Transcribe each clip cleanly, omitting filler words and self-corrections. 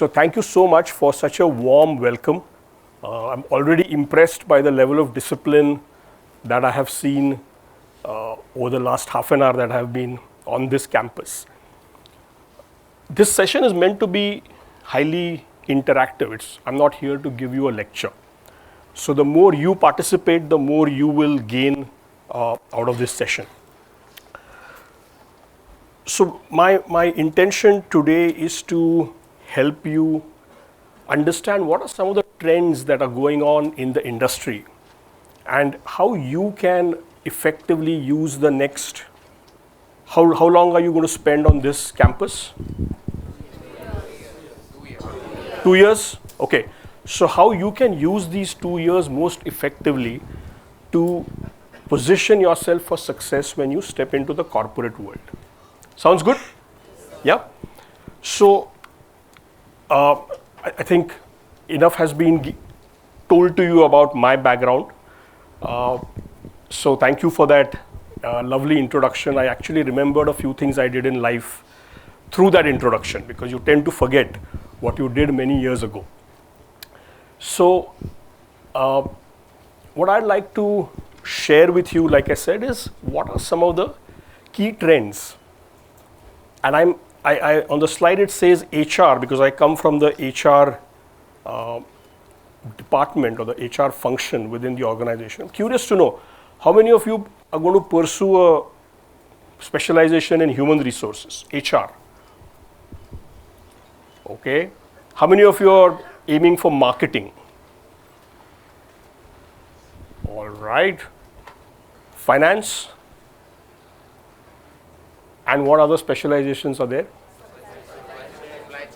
So thank you so much for such a warm welcome. I'm already impressed by the level of discipline that I have seen over the last half an hour that I have been on this campus. This session is meant to be highly interactive. I'm not here to give you a lecture. So the more you participate, the more you will gain out of this session. So my intention today is to help you understand what are some of the trends that are going on in the industry and how you can effectively use the next, how long are you going to spend on this campus? 2 years? Okay. So how you can use these 2 years most effectively to position yourself for success when you step into the corporate world. Sounds good? Yeah? So I think enough has been told to you about my background. So thank you for that lovely introduction. I actually remembered a few things I did in life through that introduction, because you tend to forget what you did many years ago. So what I'd like to share with you, like I said, is what are some of the key trends. And I on the slide it says HR, because I come from the HR department or the HR function within the organization. I'm curious to know, how many of you are going to pursue a specialization in human resources, HR? Okay. How many of you are aiming for marketing? All right. Finance? And what other specializations are there?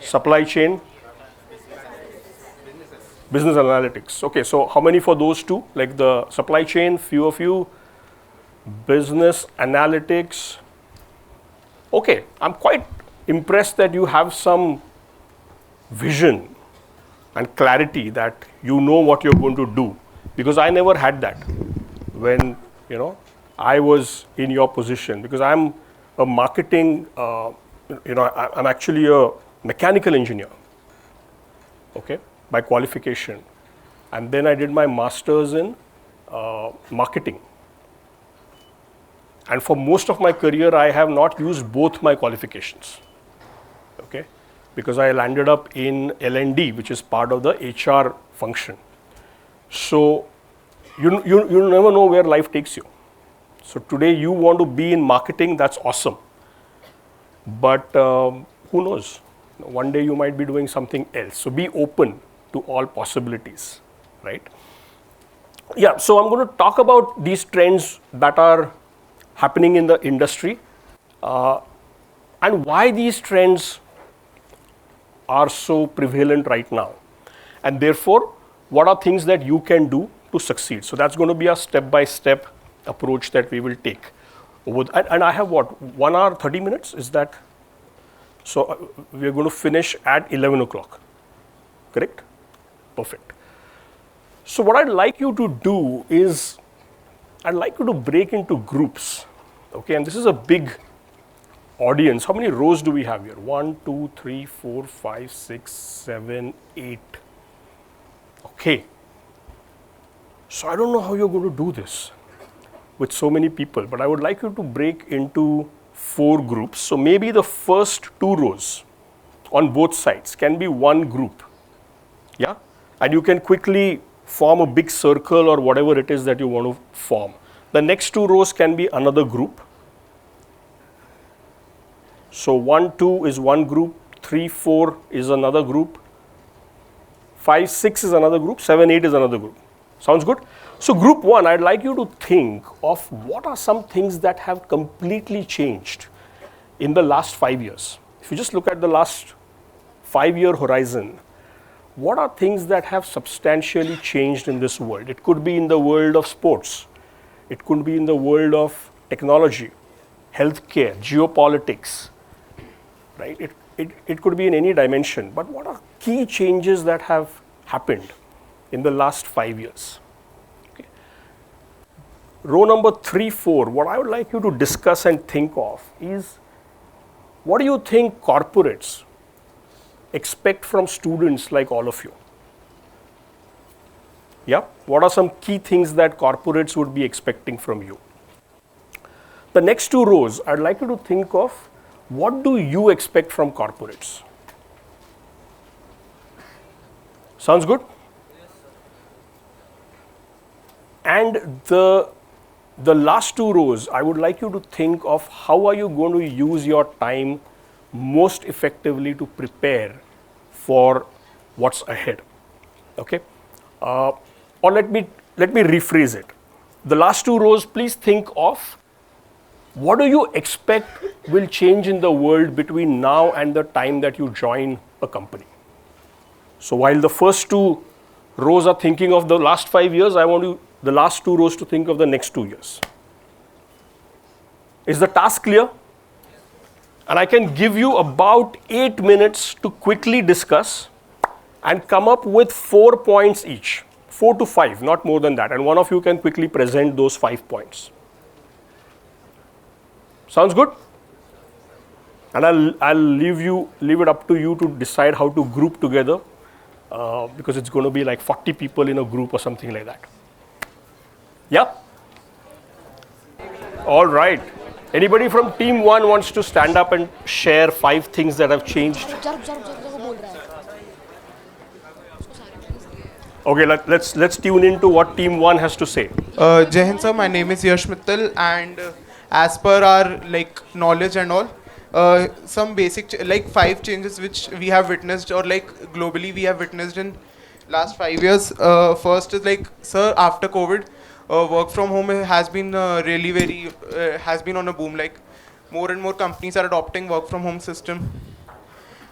Supply chain? Business analytics. Okay, so how many for those two? Like the supply chain, few of you. Business analytics. Okay, I'm quite impressed that you have some vision and clarity that you know what you're going to do, because I never had that when I was in your position, because I'm a marketing, I'm actually a mechanical engineer, okay, by qualification. And then I did my master's in marketing. And for most of my career, I have not used both my qualifications, okay, because I landed up in L&D, which is part of the HR function. So you never know where life takes you. So today you want to be in marketing, that's awesome. But who knows? One day you might be doing something else. So be open to all possibilities, right? Yeah, so I'm going to talk about these trends that are happening in the industry and why these trends are so prevalent right now. And therefore, what are things that you can do to succeed? So that's going to be a step-by-step approach that we will take. And I have what, 1 hour, 30 minutes? Is that? So we're going to finish at 11 o'clock, correct? Perfect. So what I'd like you to do is, I'd like you to break into groups, okay? And this is a big audience. How many rows do we have here? 1, 2, 3, 4, 5, 6, 7, 8. Okay. So I don't know how you're going to do this with so many people, but I would like you to break into 4 groups. So maybe the first 2 rows on both sides can be one group, yeah? And you can quickly form a big circle or whatever it is that you want to form. The next 2 rows can be another group. So 1, 2 is one group, 3, 4 is another group, 5, 6 is another group, 7, 8 is another group. Sounds good? So group 1, I'd like you to think of what are some things that have completely changed in the last 5 years. If you just look at the last 5-year horizon, what are things that have substantially changed in this world? It could be in the world of sports. It could be in the world of technology, healthcare, geopolitics, right? It could be in any dimension. But what are key changes that have happened in the last 5 years? Okay. Row number 3, 4, what I would like you to discuss and think of is, what do you think corporates expect from students like all of you? Yeah, what are some key things that corporates would be expecting from you? The next two rows, I'd like you to think of what do you expect from corporates? Sounds good? And the last two rows, I would like you to think of how are you going to use your time most effectively to prepare for what's ahead. Okay? Or let me rephrase it. The last two rows, please think of what do you expect will change in the world between now and the time that you join a company. So while the first two rows are thinking of the last 5 years, I want the last two rows to think of the next 2 years. Is the task clear? And I can give you about 8 minutes to quickly discuss and come up with 4 points each. 4 to 5, not more than that. And one of you can quickly present those 5 points. Sounds good? And I'll leave it up to you to decide how to group together because it's going to be like 40 people in a group or something like that. Yeah? All right. Anybody from team 1 wants to stand up and share 5 things that have changed? Okay, let's tune into what team 1 has to say. Jai Hind sir, my name is Yash Mittal, and as per our knowledge and all, some basic 5 changes which we have witnessed or globally we have witnessed in last 5 years. First is sir, after COVID, work from home has been really very has been on a boom. More and more companies are adopting work from home system.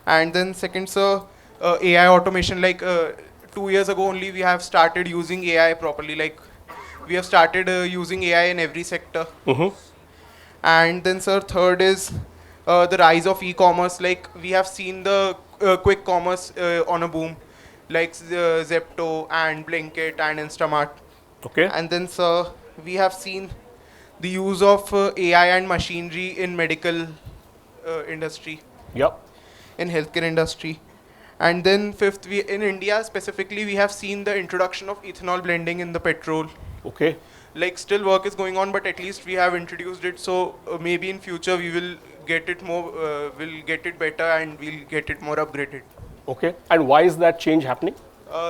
And then second, sir, AI automation. 2 years ago only we have started using AI properly. We have started using AI in every sector. And then sir, third is the rise of e-commerce. We have seen the quick commerce on a boom, Zepto and Blinkit and Instamart. Okay. And then sir, we have seen the use of AI and machinery in medical industry. Yep. In healthcare industry. And then fifth, in India specifically, we have seen the introduction of ethanol blending in the petrol. Okay. Still work is going on, but at least we have introduced it. So maybe in future we will get it more, we'll get it better and we'll get it more upgraded. Okay. And why is that change happening?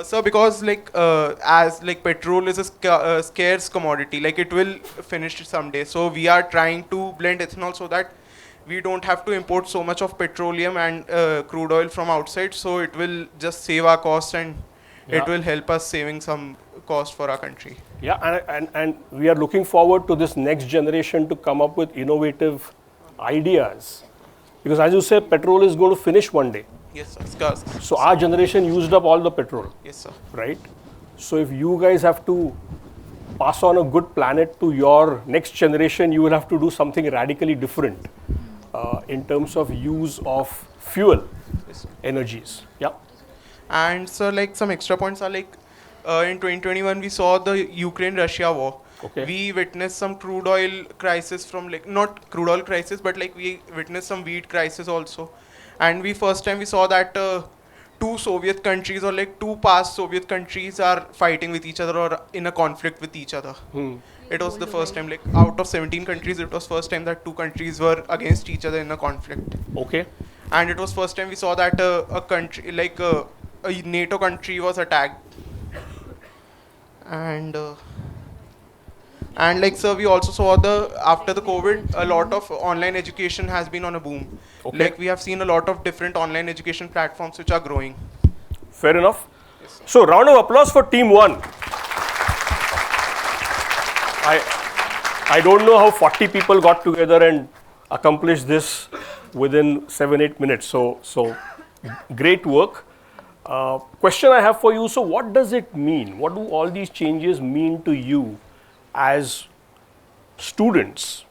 Sir, because as petrol is a scarce commodity, it will finish someday. So we are trying to blend ethanol so that we don't have to import so much of petroleum and crude oil from outside. So it will just save our costs and it will help us saving some cost for our country. Yeah, and we are looking forward to this next generation to come up with innovative ideas. Because as you say, petrol is going to finish one day. Yes, sir. So our generation used up all the petrol. Yes, sir. Right? So if you guys have to pass on a good planet to your next generation, you will have to do something radically different in terms of use of fuel energies. Yeah. And so some extra points are in 2021 we saw the Ukraine-Russia war. Okay. We witnessed some crude oil crisis from not crude oil crisis, but we witnessed some wheat crisis also. And first time we saw that two Soviet countries or two past Soviet countries are fighting with each other or in a conflict with each other. It was the first time, out of 17 countries, it was first time that 2 countries were against each other in a conflict. Okay. And it was first time we saw that a country, a NATO country was attacked. And sir, we also saw after the COVID, a lot of online education has been on a boom. Okay. We have seen a lot of different online education platforms which are growing. Fair enough. Yes, so round of applause for team 1. I don't know how 40 people got together and accomplished this within 7-8 minutes. So great work. Question I have for you, so what does it mean? What do all these changes mean to you as students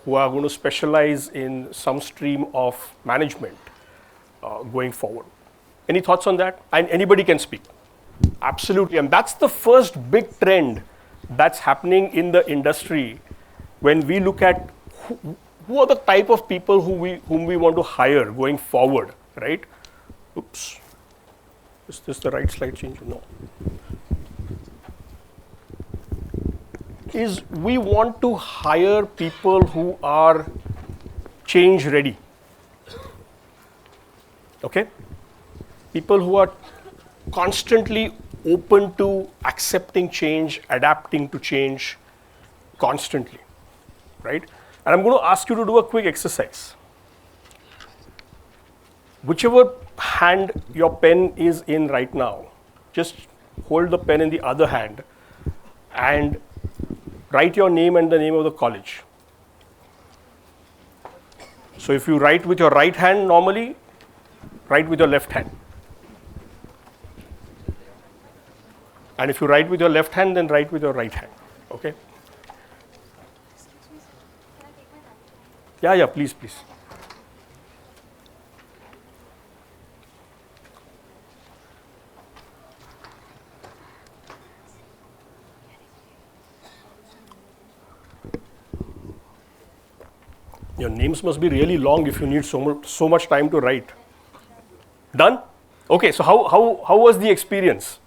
who are going to specialize in some stream of management going forward? Any thoughts on that? And anybody can speak. Absolutely. And that's the first big trend that's happening in the industry when we look at who are the type of people whom we want to hire going forward, right? Oops. Is this the right slide change? No. Is we want to hire people who are change ready. Okay? People who are constantly open to accepting change, adapting to change constantly, right? And I'm going to ask you to do a quick exercise. Whichever hand your pen is in right now, just hold the pen in the other hand and write your name and the name of the college. So if you write with your right hand normally, write with your left hand. And if you write with your left hand, then write with your right hand. Okay? Yeah, please. Your names must be really long if you need so much time to write. Done? Okay, so how was the experience?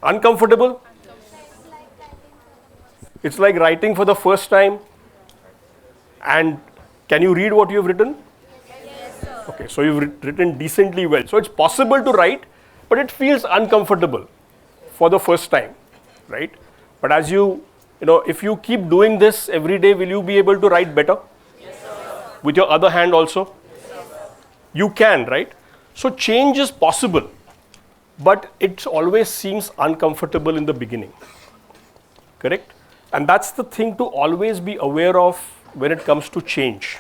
Uncomfortable? It's like writing for the first time. And can you read what you've written? Yes, sir. Okay, so you've written decently well. So it's possible to write, but it feels uncomfortable for the first time, right? But as if you keep doing this every day, will you be able to write better? Yes, sir. With your other hand also? Yes, sir. You can, right? So change is possible, but it always seems uncomfortable in the beginning. Correct? And that's the thing to always be aware of when it comes to change.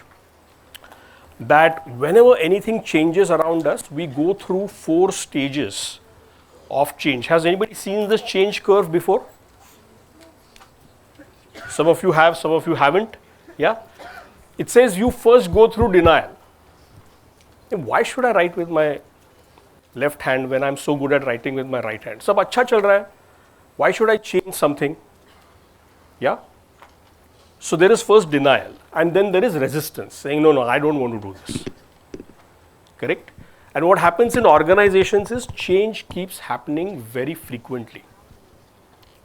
That whenever anything changes around us, we go through 4 stages of change. Has anybody seen this change curve before? Some of you have, some of you haven't. Yeah? It says you first go through denial. Why should I write with my left hand when I'm so good at writing with my right hand? Sab acha chal raha hai. Why should I change something? Yeah? So there is first denial, and then there is resistance, saying, no, I don't want to do this. Correct? And what happens in organizations is change keeps happening very frequently.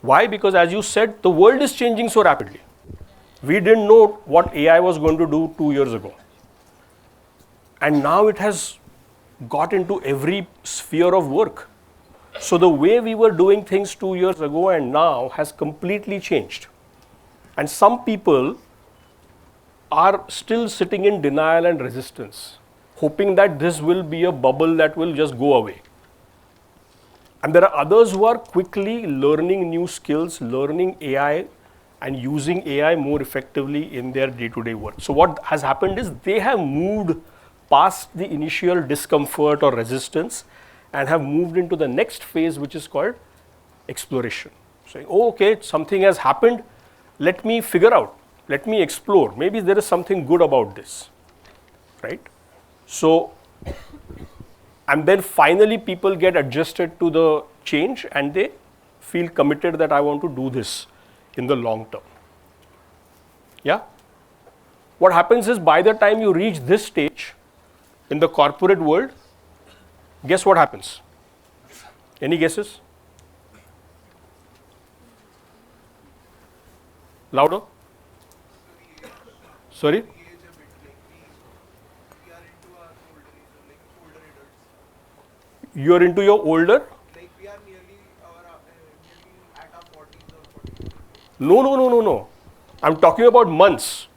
Why? Because as you said, the world is changing so rapidly. We didn't know what AI was going to do 2 years ago. And now it has got into every sphere of work. So the way we were doing things 2 years ago and now has completely changed. And some people are still sitting in denial and resistance, hoping that this will be a bubble that will just go away. And there are others who are quickly learning new skills, learning AI and using AI more effectively in their day-to-day work. So what has happened is they have moved past the initial discomfort or resistance and have moved into the next phase, which is called exploration. Saying, oh, okay, something has happened. Let me figure out, let me explore. Maybe there is something good about this, right? So, and then finally people get adjusted to the change and they feel committed that I want to do this in the long term. Yeah? What happens is by the time you reach this stage in the corporate world, guess what happens? Any guesses? Louder? Sorry? You are into your older? Like we are nearly at our 40s or 40s. No. I'm talking about months.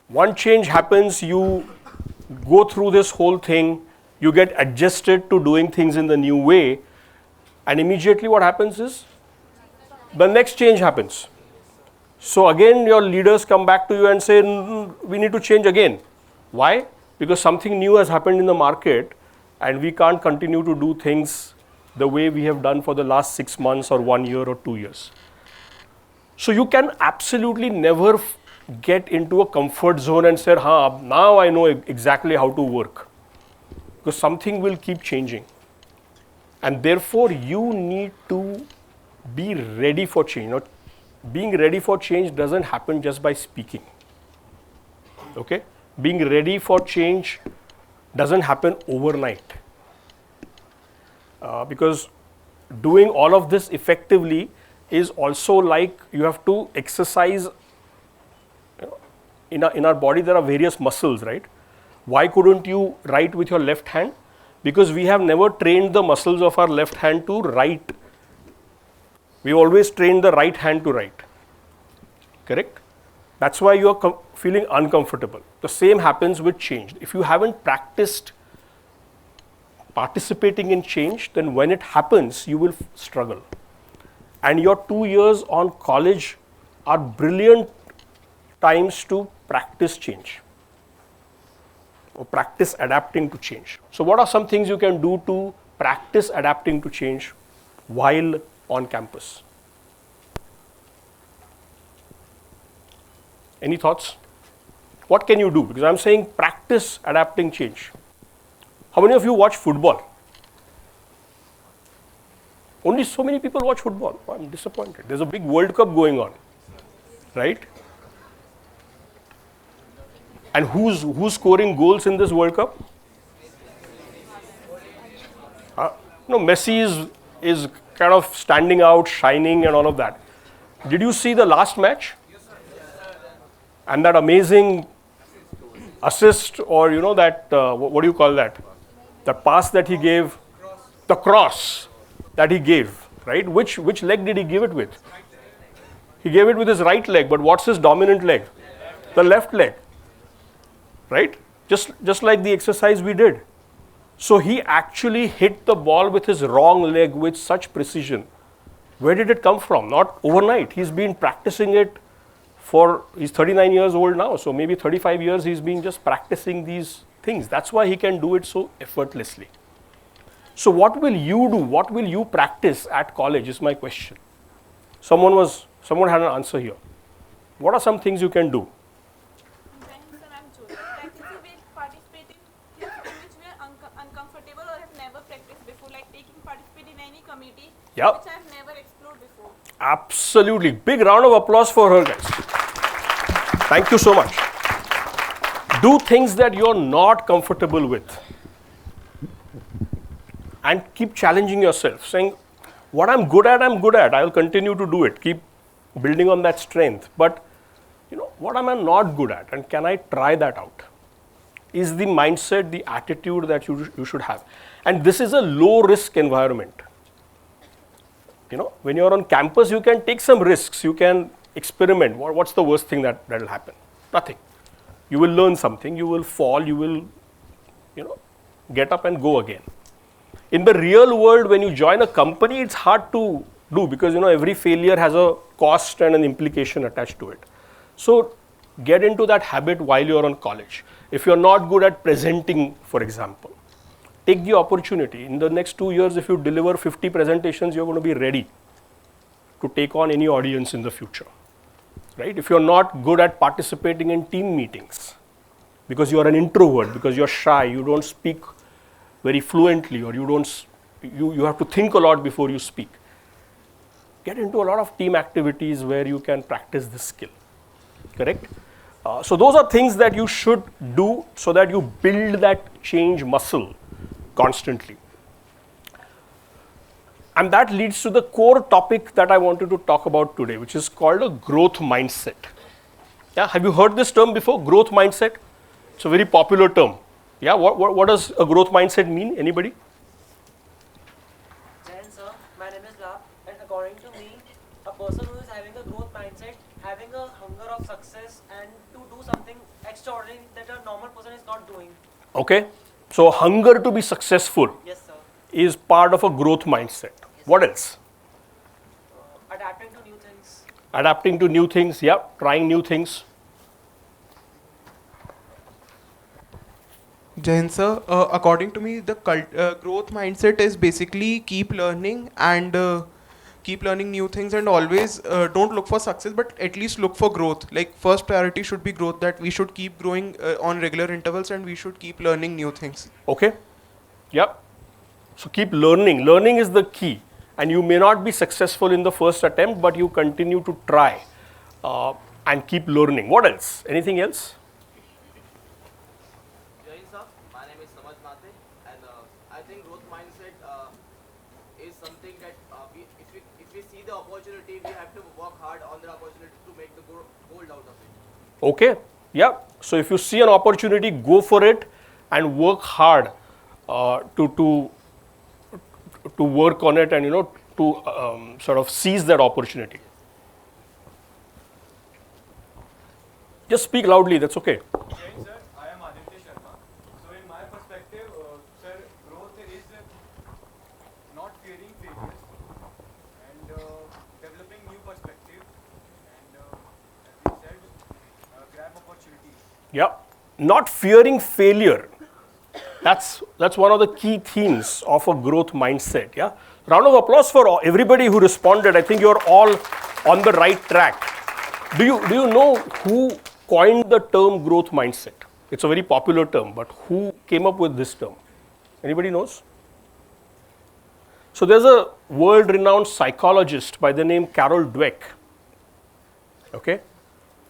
One change happens, you go through this whole thing, you get adjusted to doing things in the new way, and immediately what happens is the next change happens. So again, your leaders come back to you and say, we need to change again. Why? Because something new has happened in the market and we can't continue to do things the way we have done for the last 6 months or 1 year or 2 years. So you can absolutely never get into a comfort zone and say, now I know exactly how to work. Because something will keep changing. And therefore you need to be ready for change. Being ready for change doesn't happen just by speaking. Okay, being ready for change doesn't happen overnight, because doing all of this effectively is also like you have to exercise. In our body there are various muscles, right? Why couldn't you write with your left hand? Because we have never trained the muscles of our left hand to write. We always train the right hand to write. Correct? That's why you are feeling uncomfortable. The same happens with change. If you haven't practiced participating in change, then when it happens, you will struggle. And your 2 years on college are brilliant times to practice change or practice adapting to change. So what are some things you can do to practice adapting to change while on campus? Any thoughts? What can you do? Because I'm saying practice adapting change. How many of you watch football? Only so many people watch football. Oh, I'm disappointed. There's a big World Cup going on, right? And who's scoring goals in this World Cup? No, Messi is kind of standing out, shining, and all of that. Did you see the last match? And that amazing assist, or that what do you call that? The pass that he gave, the cross that he gave, right? Which leg did he give it with? He gave it with his right leg, but what's his dominant leg? The left leg, right? Just like the exercise we did. So he actually hit the ball with his wrong leg with such precision. Where did it come from? Not overnight. He's been practicing it he's 39 years old now, so maybe 35 years he's been just practicing these things. That's why he can do it so effortlessly. So what will you do? What will you practice at college is my question. Someone had an answer here. What are some things you can do? Practicing with participating in which we are uncomfortable or have never practiced before, like participate in any committee which I have never explored before. Absolutely. Big round of applause for her, guys. Thank you so much. Do things that you're not comfortable with. And keep challenging yourself, saying, what I'm good at, I'll continue to do it. Keep building on that strength. But, what am I not good at? And can I try that out? Is the mindset, the attitude that you should have. And this is a low-risk environment. When you're on campus, you can take some risks. You can experiment. What's the worst thing that will happen? Nothing. You will learn something. You will fall. You will, get up and go again. In the real world, when you join a company, it's hard to do because, every failure has a cost and an implication attached to it. So get into that habit while you're on college. If you're not good at presenting, for example, take the opportunity. In the next 2 years, if you deliver 50 presentations, you're going to be ready to take on any audience in the future, right? If you're not good at participating in team meetings because you're an introvert, because you're shy, you don't speak very fluently, or you have to think a lot before you speak. Get into a lot of team activities where you can practice this skill, correct? So those are things that you should do so that you build that change muscle constantly. And that leads to the core topic that I wanted to talk about today, which is called a growth mindset. Yeah, have you heard this term before, growth mindset? It's a very popular term. Yeah, what does a growth mindset mean? Anybody? Jain sir, my name is La, and according to me, a person who is having a growth mindset, having a hunger of success and to do something extraordinary that a normal person is not doing. Okay, so hunger to be successful Yes sir. is part of a growth mindset. Yes, What else? Adapting to new things. Adapting to new things, yeah, trying new things. Jain sir, according to me, the growth mindset is basically keep learning and keep learning new things, and always don't look for success, but at least look for growth. Like first priority should be growth, that we should keep growing on regular intervals and we should keep learning new things. Okay, yeah. So keep learning. Learning is the key, and you may not be successful in the first attempt, but you continue to try and keep learning. What else? Anything else? sir. My name is Samaj Mate, and I think growth mindset is something that if we see the opportunity, we have to work hard on the opportunity to make the gold out of it. Okay, yeah. So if you see an opportunity, go for it and work hard to work on it, and to sort of seize that opportunity. Just speak loudly, that's okay. Yes, sir. I am Aditya Sharma. So in my perspective, sir, growth is not fearing failures and developing new perspective and as we said, grab opportunities. Yeah, not fearing failure. That's one of the key themes of a growth mindset. Yeah, round of applause for everybody who responded. I think you're all on the right track. Do you know who coined the term growth mindset? It's a very popular term, but who came up with this term? Anybody knows? So there's a world-renowned psychologist by the name Carol Dweck. Okay,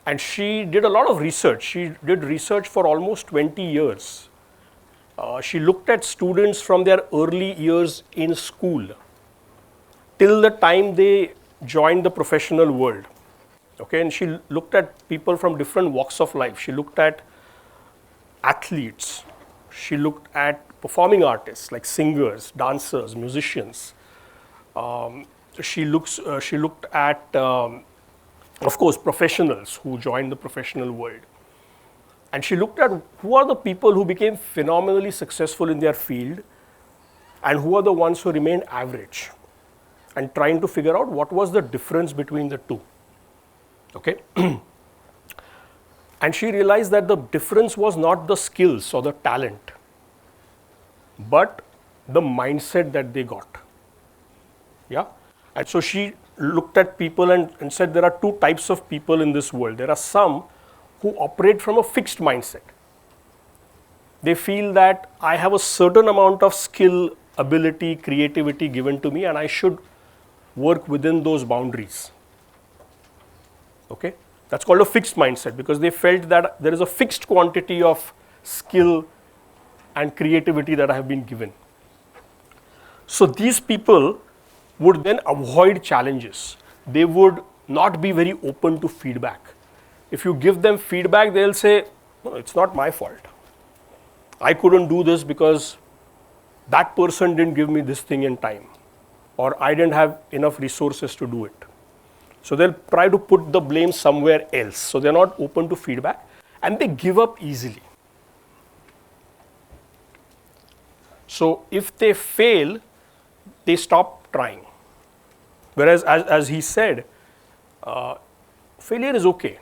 and she did a lot of research. She did research for almost 20 years. She looked at students from their early years in school till the time they joined the professional world. Okay, and she looked at people from different walks of life. She looked at athletes. She looked at performing artists like singers, dancers, musicians. She looked at, of course, professionals who joined the professional world. And she looked at who are the people who became phenomenally successful in their field and who are the ones who remained average, and trying to figure out what was the difference between the two. Okay. And she realized that the difference was not the skills or the talent, but the mindset that they got. Yeah. And so she looked at people and said there are two types of people in this world. There are some who operate from a fixed mindset. They feel that I have a certain amount of skill, ability, creativity given to me, and I should work within those boundaries. Okay, that's called a fixed mindset, because they felt that there is a fixed quantity of skill and creativity that I have been given. So these people would then avoid challenges. They would not be very open to feedback. If you give them feedback, they'll say, no, it's not my fault. I couldn't do this because that person didn't give me this thing in time, or I didn't have enough resources to do it. So they'll try to put the blame somewhere else. So they're not open to feedback, and they give up easily. So if they fail, they stop trying. Whereas as he said, failure is okay,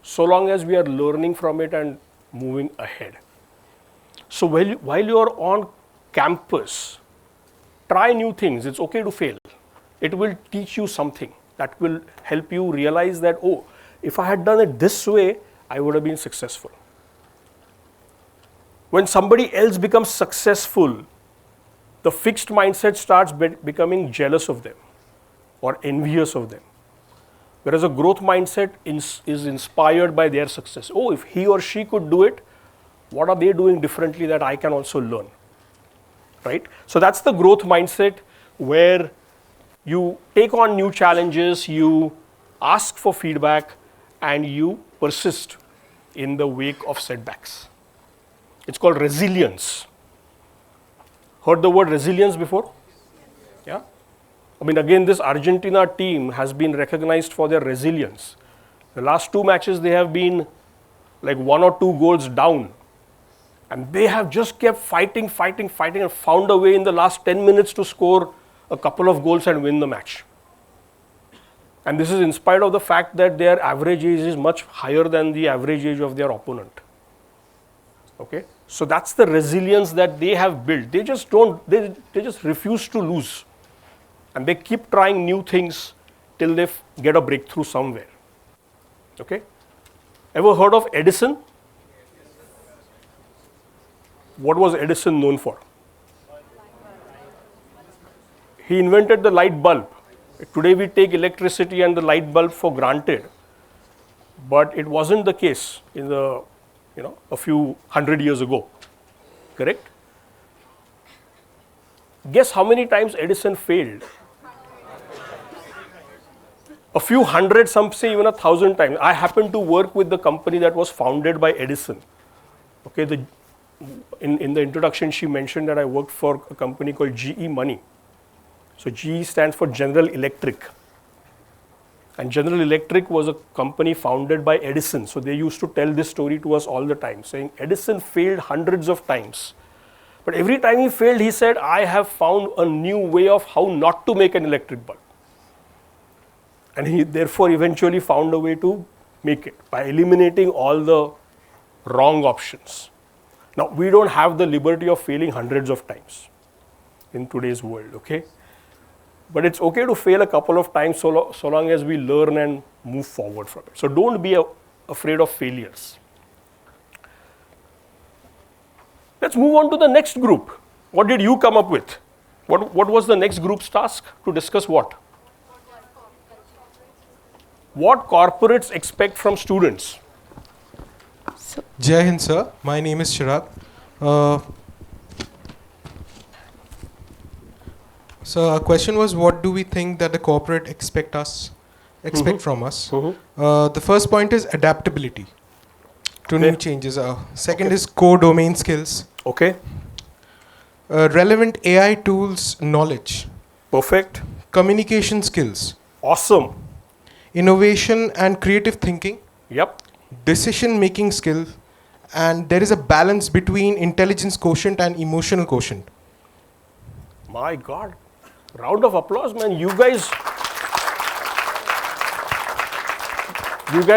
so long as we are learning from it and moving ahead. So while you are on campus, try new things. It's okay to fail. It will teach you something that will help you realize that, oh, if I had done it this way, I would have been successful. When somebody else becomes successful, the fixed mindset starts becoming jealous of them or envious of them. Whereas a growth mindset is inspired by their success. Oh, if he or she could do it, what are they doing differently that I can also learn? Right? So that's the growth mindset, where you take on new challenges, you ask for feedback, and you persist in the wake of setbacks. It's called resilience. Heard the word resilience before? Yeah? I mean, again, this Argentina team has been recognized for their resilience. The last two matches, they have been like 1 or 2 goals down. And they have just kept fighting, and found a way in the last 10 minutes to score a couple of goals and win the match. And this is in spite of the fact that their average age is much higher than the average age of their opponent. Okay? So that's the resilience that they have built. They just refuse to lose. And they keep trying new things till they get a breakthrough somewhere. Okay? Ever heard of Edison? What was Edison known for? He invented the light bulb. Today we take electricity and the light bulb for granted, but it wasn't the case in a few hundred years ago. correct? Guess how many times Edison failed? A few hundred, some say even 1,000 times. I happened to work with the company that was founded by Edison. Okay, in the introduction she mentioned that I worked for a company called GE Money. So GE stands for General Electric. And General Electric was a company founded by Edison. So they used to tell this story to us all the time, saying Edison failed hundreds of times. But every time he failed, he said, I have found a new way of how not to make an electric bulb. And he therefore eventually found a way to make it by eliminating all the wrong options. Now, we don't have the liberty of failing hundreds of times in today's world, okay? But it's okay to fail a couple of times so long as we learn and move forward from it. So don't be afraid of failures. Let's move on to the next group. What did you come up with? What was the next group's task? To discuss what? What corporates expect from students? Jai Hind, sir. My name is Chirag. So our question was, what do we think that the corporate expect from us? The first point is adaptability to new changes. Second is core domain skills. Okay. Relevant AI tools knowledge. Perfect. Communication skills. Awesome. Innovation and creative thinking. Yep. Decision making skill. And there is a balance between intelligence quotient and emotional quotient. My God. Round of applause, man. You guys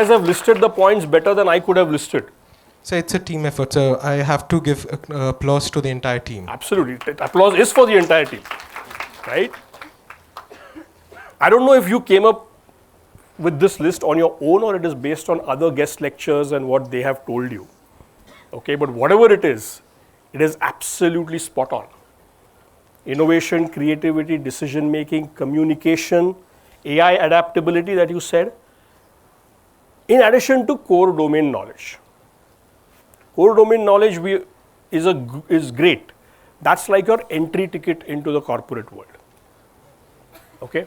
have listed the points better than I could have listed. So it's a team effort. So I have to give applause to the entire team. Absolutely. Applause is for the entire team. Right? I don't know if you came up with this list on your own or it is based on other guest lectures and what they have told you. Okay, but whatever it is absolutely spot on. Innovation, creativity, decision making, communication, AI adaptability that you said, in addition to core domain knowledge. Core domain knowledge is great. That's like your entry ticket into the corporate world. Okay?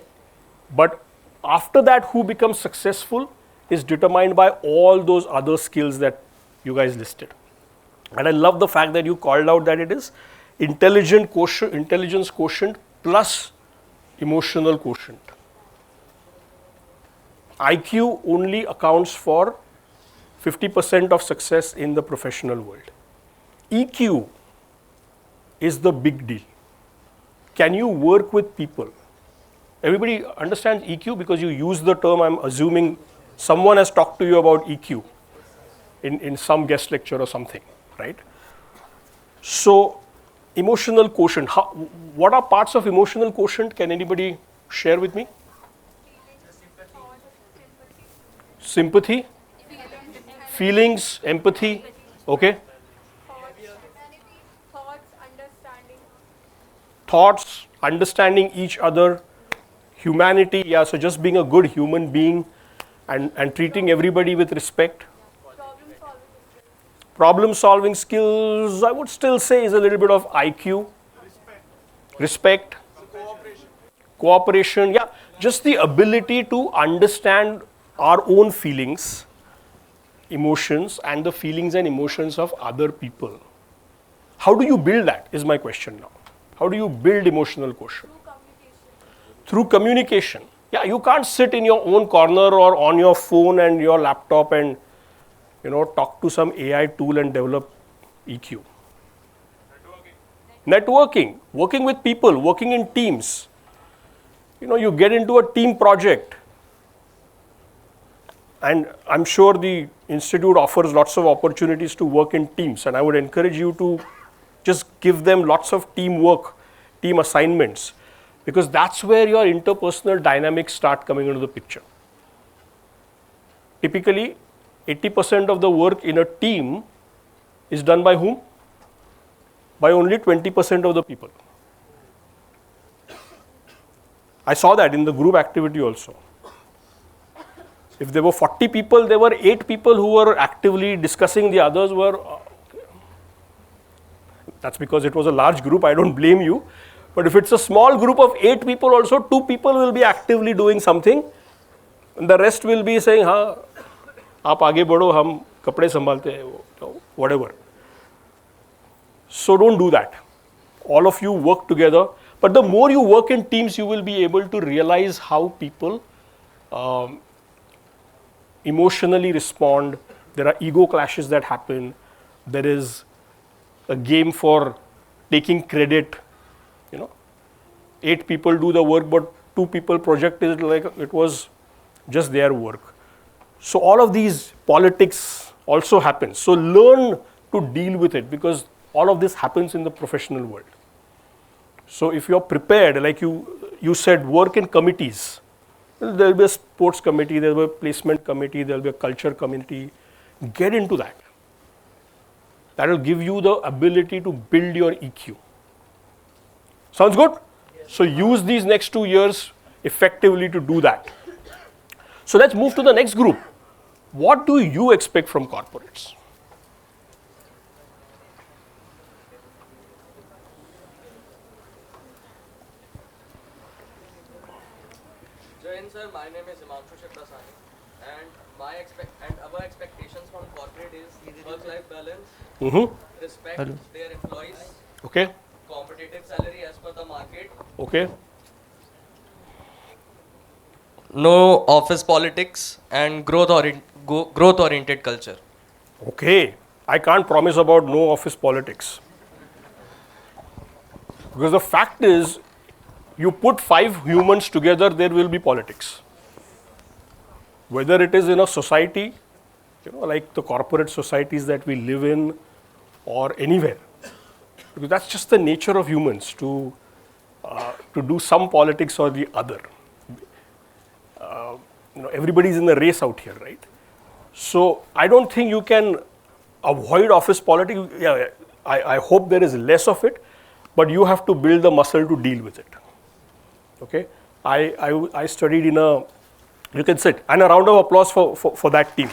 But after that, who becomes successful is determined by all those other skills that you guys listed. And I love the fact that you called out that it is intelligence quotient plus emotional quotient. IQ only accounts for 50% of success in the professional world. EQ is the big deal. Can you work with people? Everybody understands EQ because you use the term. I'm assuming someone has talked to you about EQ in some guest lecture or something, right? So, emotional quotient. What are parts of emotional quotient? Can anybody share with me? Sympathy, feelings, empathy, okay? Thoughts, understanding each other, humanity, yeah, so just being a good human being and treating everybody with respect. Problem solving skills, I would still say is a little bit of IQ. Respect. Cooperation, yeah, just the ability to understand our own feelings, emotions, and the feelings and emotions of other people. How do you build that is my question now. How do you build emotional quotient? Through communication. Yeah, you can't sit in your own corner or on your phone and your laptop and talk to some AI tool and develop EQ. Networking, working with people, working in teams. You get into a team project. And I'm sure the institute offers lots of opportunities to work in teams. And I would encourage you to just give them lots of teamwork, team assignments. Because that's where your interpersonal dynamics start coming into the picture. Typically, 80% of the work in a team is done by whom? By only 20% of the people. I saw that in the group activity also. If there were 40 people, there were 8 people who were actively discussing, the others were. That's because it was a large group, I don't blame you. But if it's a small group of 8 people also, 2 people will be actively doing something, and the rest will be saying, हाँ, आप आगे बढ़ो, हम कपड़े संभालते हैं, whatever. So don't do that. All of you work together. But the more you work in teams, you will be able to realize how people emotionally respond. There are ego clashes that happen. There is a game for taking credit. 8 people do the work, but 2 people project it like it was just their work. So all of these politics also happen. So learn to deal with it, because all of this happens in the professional world. So if you're prepared, like you said, work in committees. There will be a sports committee, there will be a placement committee, there will be a culture committee. Get into that. That will give you the ability to build your EQ. Sounds good? So use these next 2 years effectively to do that. So let's move to the next group. What do you expect from corporates? Sir, my name is Himanshu Shiprasani, and our expectations from corporate is work-life balance, respect their employees, Okay. competitive salary as per the market, Okay. no office politics, and growth-oriented culture. Okay. I can't promise about no office politics. Because the fact is, you put 5 humans together, there will be politics. Whether it is in a society, like the corporate societies that we live in, or anywhere. Because that's just the nature of humans, to do some politics or the other. Everybody's in the race out here, right? So I don't think you can avoid office politics. Yeah, I hope there is less of it, but you have to build the muscle to deal with it. Okay, I studied in a, you can sit, and a round of applause for that team.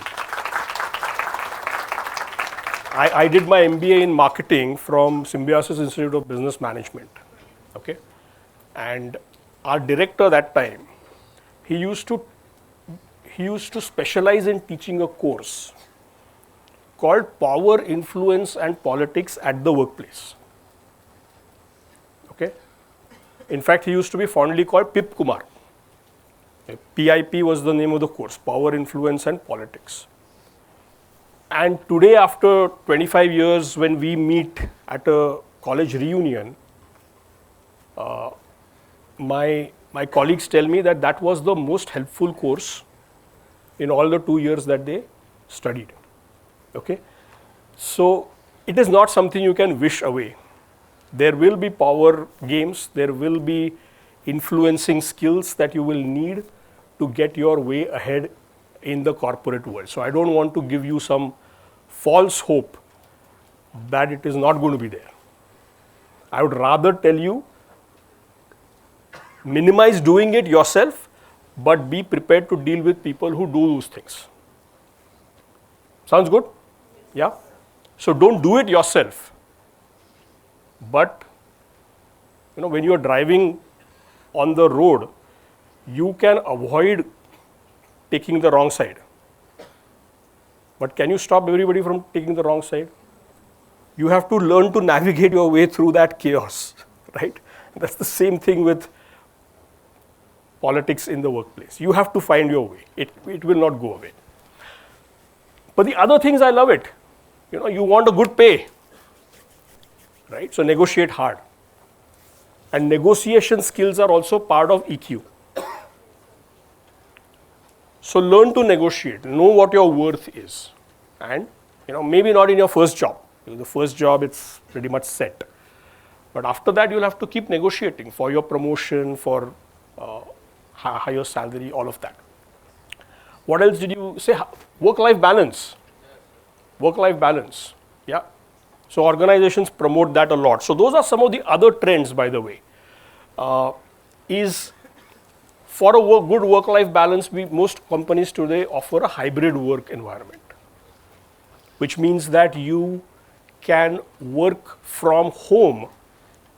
I did my MBA in marketing from Symbiosis Institute of Business Management. Okay, and our director that time, he used to specialize in teaching a course called Power, Influence and Politics at the Workplace. Okay. In fact, he used to be fondly called Pip Kumar. PIP was the name of the course, Power, Influence and Politics. And today, after 25 years, when we meet at a college reunion, my colleagues tell me that that was the most helpful course in all the 2 years that they studied. Okay? So it is not something you can wish away. There will be power games, there will be influencing skills that you will need to get your way ahead in the corporate world. So I don't want to give you some false hope that it is not going to be there. I would rather tell you, minimize doing it yourself, but be prepared to deal with people who do those things. Sounds good? Yeah? So don't do it yourself. But when you are driving on the road, you can avoid taking the wrong side. But can you stop everybody from taking the wrong side? You have to learn to navigate your way through that chaos, right? That's the same thing with politics in the workplace. You have to find your way. It will not go away. But the other things, I love it. You want a good pay, right? So negotiate hard. And negotiation skills are also part of EQ. So learn to negotiate, know what your worth is. And maybe not in your first job. The first job, it's pretty much set. But after that, you'll have to keep negotiating for your promotion, for higher salary, all of that. What else did you say? Work-life balance. Work-life balance. Yeah. So organizations promote that a lot. So those are some of the other trends, by the way. For a good work-life balance, most companies today offer a hybrid work environment, which means that you can work from home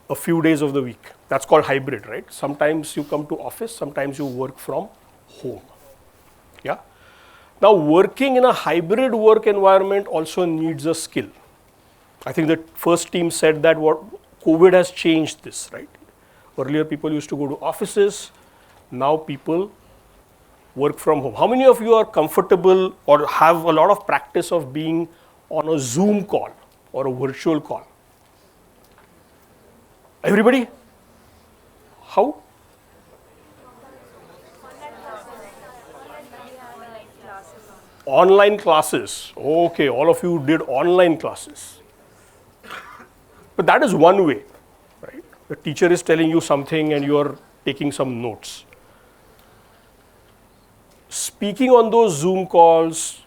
a few days of the week. That's called hybrid, right? Sometimes you come to office, sometimes you work from home. Yeah. Now, working in a hybrid work environment also needs a skill. I think the first team said that what COVID has changed this, right? Earlier people used to go to offices, now people work from home. How many of you are comfortable or have a lot of practice of being on a Zoom call or a virtual call? Everybody? How? Online classes. Okay, all of you did online classes. But that is one way, right? The teacher is telling you something and you are taking some notes. Speaking on those Zoom calls,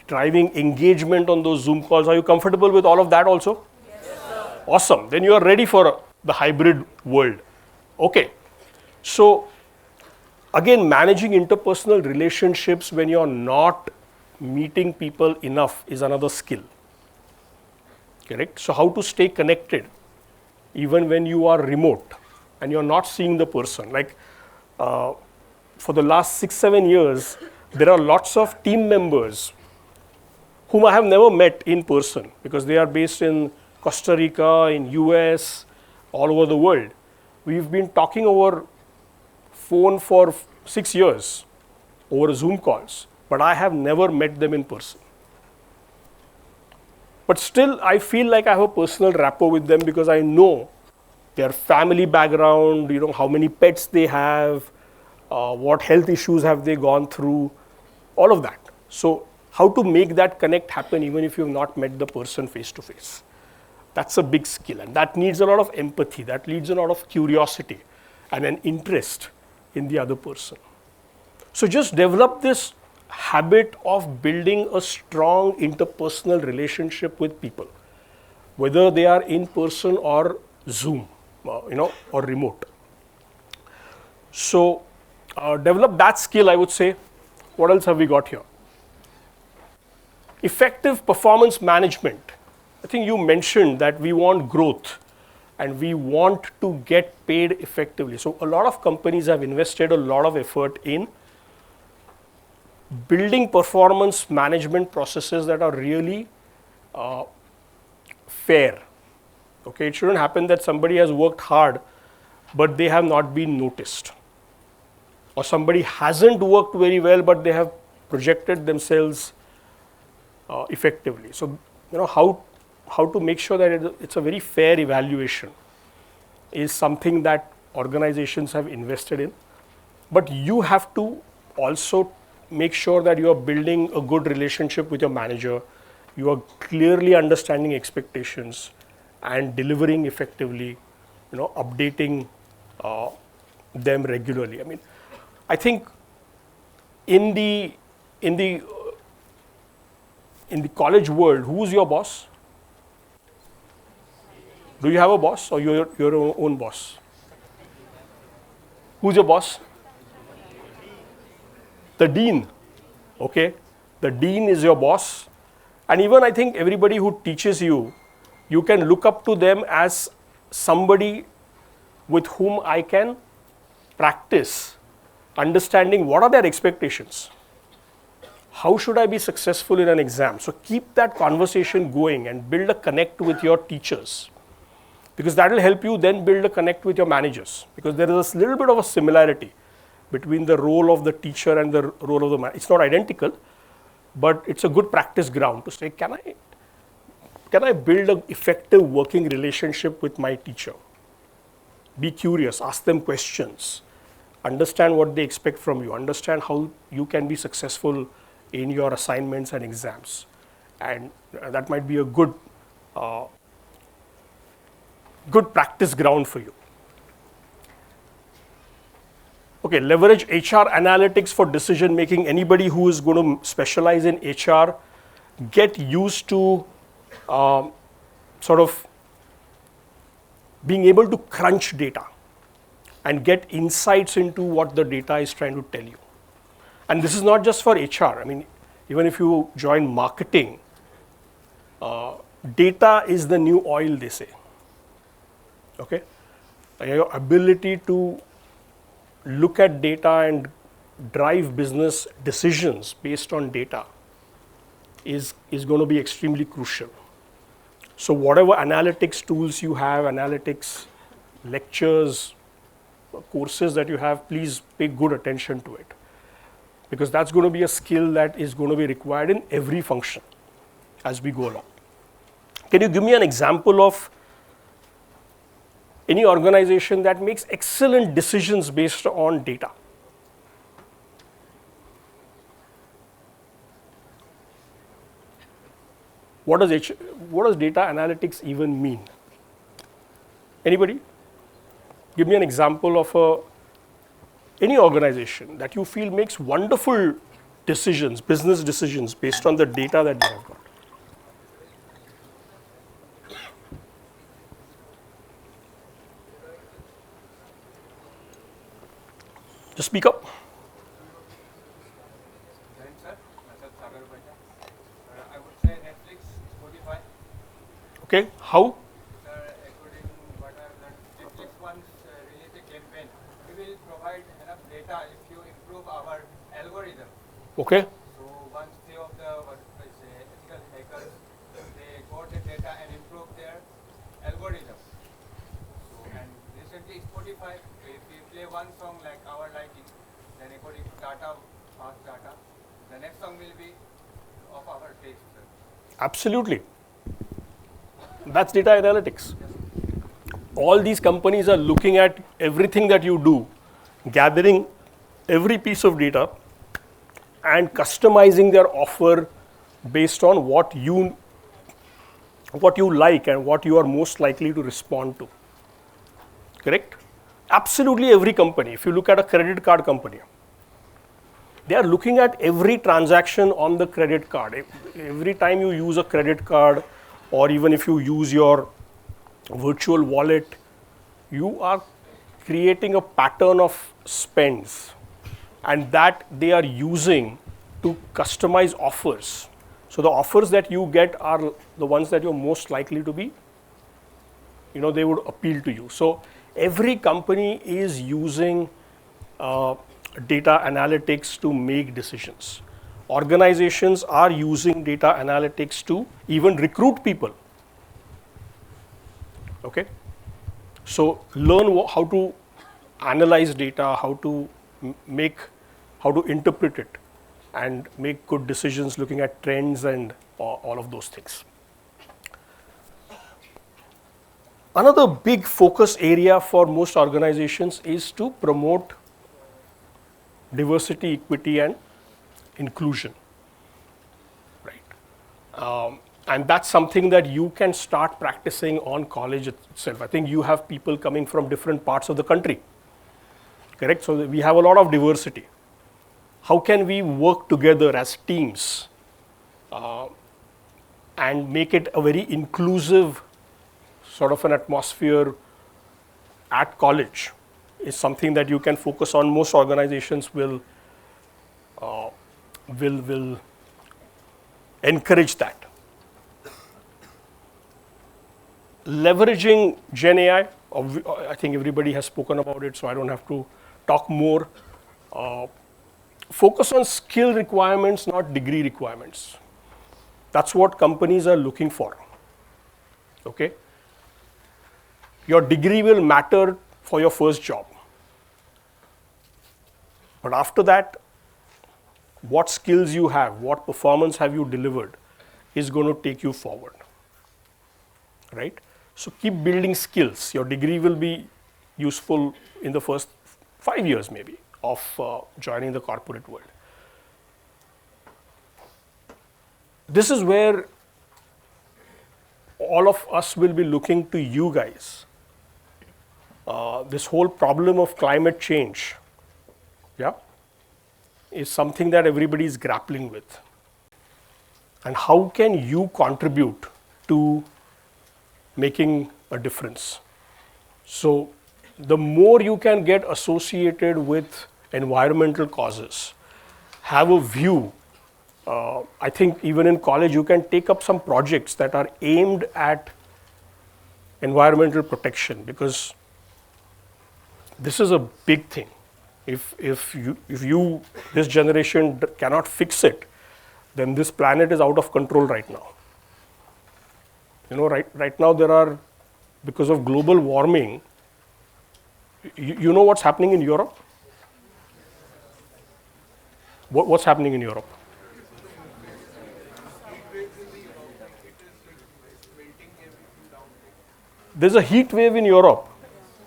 driving engagement on those Zoom calls, are you comfortable with all of that also? Yes, sir. Awesome. Then you are ready for the hybrid world. Okay. So, again, managing interpersonal relationships when you are not meeting people enough is another skill. Correct? So, how to stay connected even when you are remote and you are not seeing the person. Like, for the last 6-7 years, there are lots of team members whom I have never met in person because they are based in Costa Rica, in US, all over the world. We've been talking over phone for 6 years over Zoom calls, but I have never met them in person. But still, I feel like I have a personal rapport with them because I know their family background, how many pets they have, what health issues have they gone through, all of that. So, how to make that connect happen even if you have not met the person face to face. That's a big skill, and that needs a lot of empathy, that needs a lot of curiosity and an interest in the other person. So, just develop this habit of building a strong interpersonal relationship with people, whether they are in person or Zoom, or remote. So, develop that skill, I would say. What else have we got here? Effective performance management. I think you mentioned that we want growth and we want to get paid effectively. So, a lot of companies have invested a lot of effort in building performance management processes that are really fair. Okay, it shouldn't happen that somebody has worked hard but they have not been noticed, or somebody hasn't worked very well but they have projected themselves effectively. So, how to make sure that it's a very fair evaluation is something that organizations have invested in, but you have to also make sure that you are building a good relationship with your manager, you are clearly understanding expectations and delivering effectively, updating them regularly. I mean, I think in the college world, who's your boss? Do you have a boss or you're your own boss? Who's your boss? The dean. Okay, the dean is your boss, and even I think everybody who teaches you, you can look up to them as somebody with whom I can practice understanding what are their expectations. How should I be successful in an exam? So keep that conversation going and build a connect with your teachers, because that will help you then build a connect with your managers, because there is a little bit of a similarity between the role of the teacher and the role of the manager. It's not identical, but it's a good practice ground to say, can I build an effective working relationship with my teacher? Be curious, ask them questions, understand what they expect from you, understand how you can be successful in your assignments and exams, and that might be a good practice ground for you. Okay, leverage HR analytics for decision making. Anybody who is going to specialize in HR, get used to sort of being able to crunch data and get insights into what the data is trying to tell you. And this is not just for HR. I mean, even if you join marketing, data is the new oil, they say. Okay, your ability to look at data and drive business decisions based on data is going to be extremely crucial. So whatever analytics tools you have, analytics lectures, courses that you have, please pay good attention to it, because that's going to be a skill that is going to be required in every function as we go along. Can you give me an example of any organization that makes excellent decisions based on data? What does data analytics even mean? Anybody? Give me an example of any organization that you feel makes wonderful decisions, business decisions based on the data that they have got. Just speak up. I would say Netflix, Spotify. Okay, how? According to what I've learned, Netflix once released a campaign. We will provide enough data if you improve our algorithm. Okay. So once few of the ethical hackers, they got the data and improved their algorithm. So and recently Spotify, if we play one song like our liking, then according to data, fast data, the next song will be of our taste. Absolutely. That's data analytics. All these companies are looking at everything that you do, gathering every piece of data and customizing their offer based on what you like and what you are most likely to respond to. Correct? Absolutely every company. If you look at a credit card company, they are looking at every transaction on the credit card. Every time you use a credit card, or even if you use your virtual wallet, you are creating a pattern of spends, and that they are using to customize offers. So the offers that you get are the ones that you're most likely to be, they would appeal to you. So every company is using data analytics to make decisions. Organizations are using data analytics to even recruit people. Okay, so learn how to analyze data, how to interpret it, and make good decisions looking at trends and all of those things. Another big focus area for most organizations is to promote diversity, equity, and inclusion, right? And that's something that you can start practicing on college itself. I think you have people coming from different parts of the country, correct? So we have a lot of diversity. How can we work together as teams and make it a very inclusive sort of an atmosphere at college is something that you can focus on. Most organizations will encourage that. Leveraging Gen AI, I think everybody has spoken about it, so I don't have to talk more. Focus on skill requirements, not degree requirements. That's what companies are looking for. Okay? Your degree will matter for your first job. But after that, what skills you have, what performance have you delivered is going to take you forward. Right? So keep building skills. Your degree will be useful in the first 5 years maybe of joining the corporate world. This is where all of us will be looking to you guys. This whole problem of climate change, is something that everybody is grappling with. And how can you contribute to making a difference? So the more you can get associated with environmental causes, have a view I think even in college you can take up some projects that are aimed at environmental protection, because this is a big thing. If this generation cannot fix it, then this planet is out of control right now. Right now there are, because of global warming, you know what's happening in Europe? What's happening in Europe? There's a heat wave in Europe,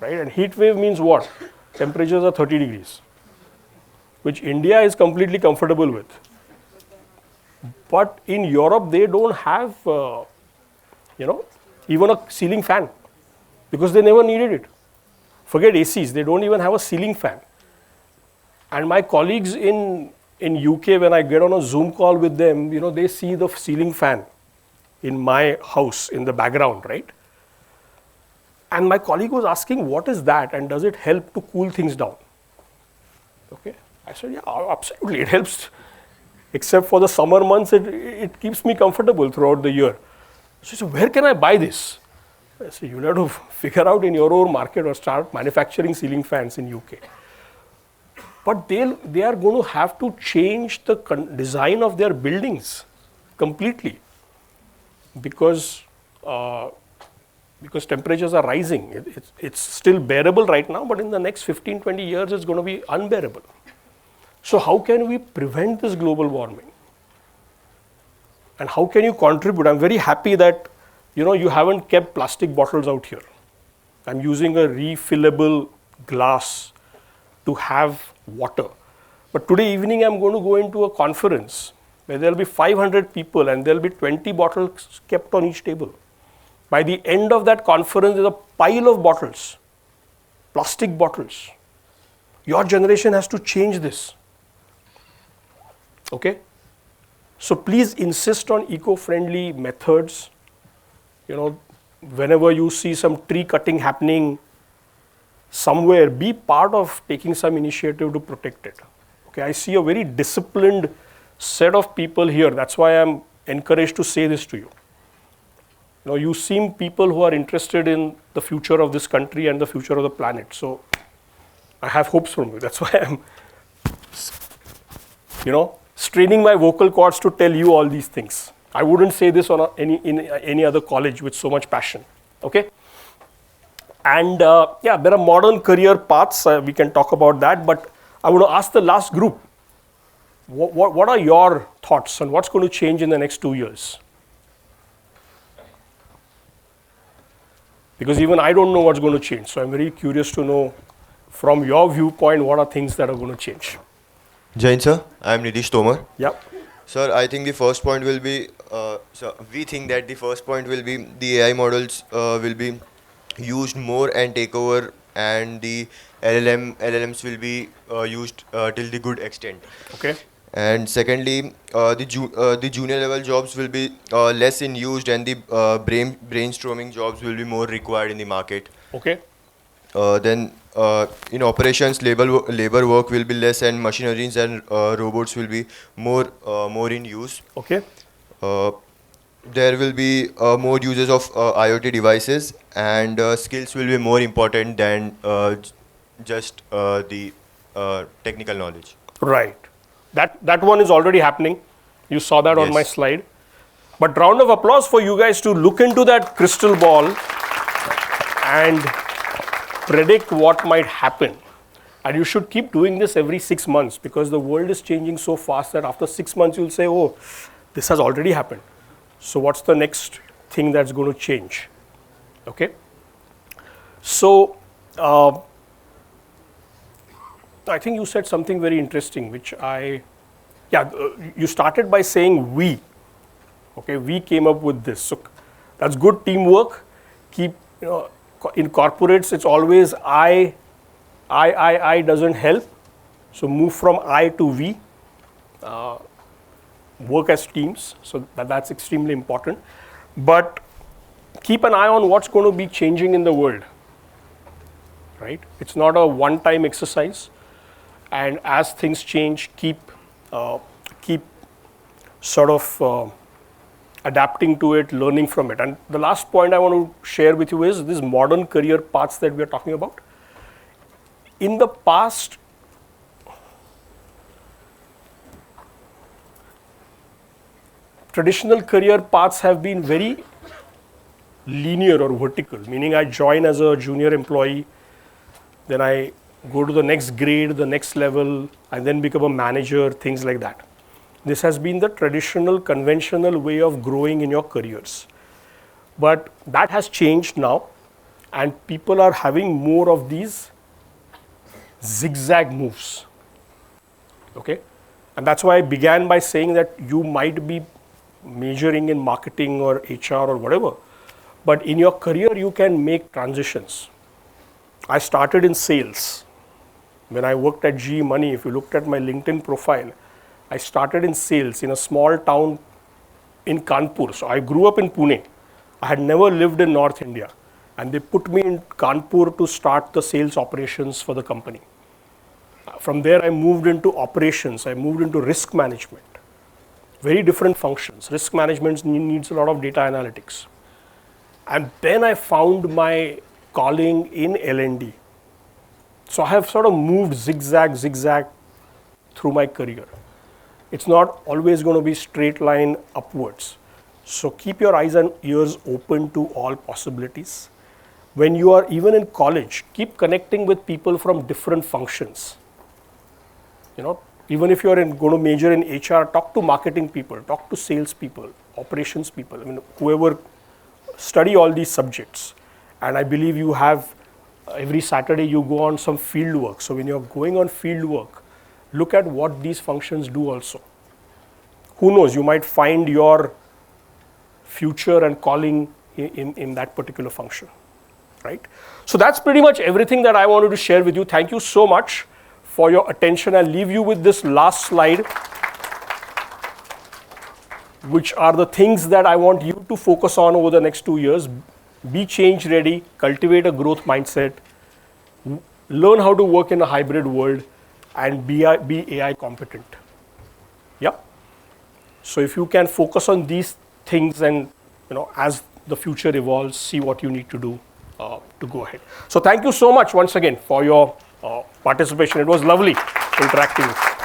right? And heat wave means what? Temperatures are 30 degrees, which India is completely comfortable with. But in Europe, they don't have, even a ceiling fan, because they never needed it. Forget ACs, they don't even have a ceiling fan. And my colleagues in UK, when I get on a Zoom call with them, they see the ceiling fan in my house in the background, right? And my colleague was asking, what is that and does it help to cool things down? Okay, I said, yeah, absolutely, it helps. Except for the summer months, it keeps me comfortable throughout the year. She said, where can I buy this? I said, you'll have to figure out in your own market or start manufacturing ceiling fans in UK. But they are going to have to change the design of their buildings completely, because temperatures are rising. It's still bearable right now, but in the next 15-20 years, it's going to be unbearable. So how can we prevent this global warming? And how can you contribute? I'm very happy that you haven't kept plastic bottles out here. I'm using a refillable glass to have water. But today evening, I'm going to go into a conference where there'll be 500 people and there'll be 20 bottles kept on each table. By the end of that conference, there's a pile of bottles, plastic bottles. Your generation has to change this. Okay? So please insist on eco-friendly methods. Whenever you see some tree cutting happening somewhere, be part of taking some initiative to protect it. Okay, I see a very disciplined set of people here. That's why I'm encouraged to say this to you. You seem people who are interested in the future of this country and the future of the planet. So I have hopes from you. That's why I'm, straining my vocal cords to tell you all these things. I wouldn't say this in any other college with so much passion. Okay? And there are modern career paths. We can talk about that. But I want to ask the last group, what are your thoughts on what's going to change in the next 2 years? Because even I don't know what's going to change. So I'm very curious to know from your viewpoint, what are things that are going to change? Jain sir, I am Nidish Tomar. Yep. Sir, I think the first point will be, we think that the first point will be the AI models will be used more and take over, and the LLMs will be used till the good extent. Okay. And secondly, the junior level jobs will be less in used, and the brainstorming jobs will be more required in the market. Okay. Then in operations, labor work will be less, and machineries and robots will be more in use. Okay. There will be more uses of IoT devices, and skills will be more important than just the technical knowledge. Right. That one is already happening. You saw that on my slide. But round of applause for you guys to look into that crystal ball and predict what might happen. And you should keep doing this every 6 months, because the world is changing so fast that after 6 months you'll say, oh, this has already happened. So what's the next thing that's going to change? Okay. So I think you said something very interesting, which you started by saying we. Okay, we came up with this. So that's good teamwork. Keep, in corporates, it's always I doesn't help. So move from I to we. Work as teams. So that's extremely important. But keep an eye on what's going to be changing in the world. Right? It's not a one-time exercise. And as things change, keep sort of adapting to it, learning from it. And the last point I want to share with you is these modern career paths that we are talking about. In the past, traditional career paths have been very linear or vertical, meaning I join as a junior employee, then I go to the next grade, the next level, and then become a manager, things like that. This has been the traditional, conventional way of growing in your careers. But that has changed now, and people are having more of these zigzag moves. Okay? And that's why I began by saying that you might be majoring in marketing or HR or whatever, but in your career you can make transitions. I started in sales. When I worked at GE Money, if you looked at my LinkedIn profile, I started in sales in a small town in Kanpur. So I grew up in Pune. I had never lived in North India. And they put me in Kanpur to start the sales operations for the company. From there, I moved into operations. I moved into risk management. Very different functions. Risk management needs a lot of data analytics. And then I found my calling in L&D. So I have sort of moved zigzag through my career. It's not always going to be straight line upwards. So keep your eyes and ears open to all possibilities. When you are even in college, keep connecting with people from different functions. You know, even if you're going to major in HR, talk to marketing people, talk to sales people, operations people, I mean, whoever, study all these subjects. And I believe you have, every Saturday you go on some field work. So when you're going on field work, look at what these functions do also. Who knows, you might find your future and calling in that particular function, right? So that's pretty much everything that I wanted to share with you. Thank you so much for your attention. I'll leave you with this last slide, which are the things that I want you to focus on over the next 2 years. Be change ready, cultivate a growth mindset, learn how to work in a hybrid world, and be AI competent. Yeah. So if you can focus on these things and, you know, as the future evolves, see what you need to do to go ahead. So thank you so much once again for your participation. It was lovely interacting with you.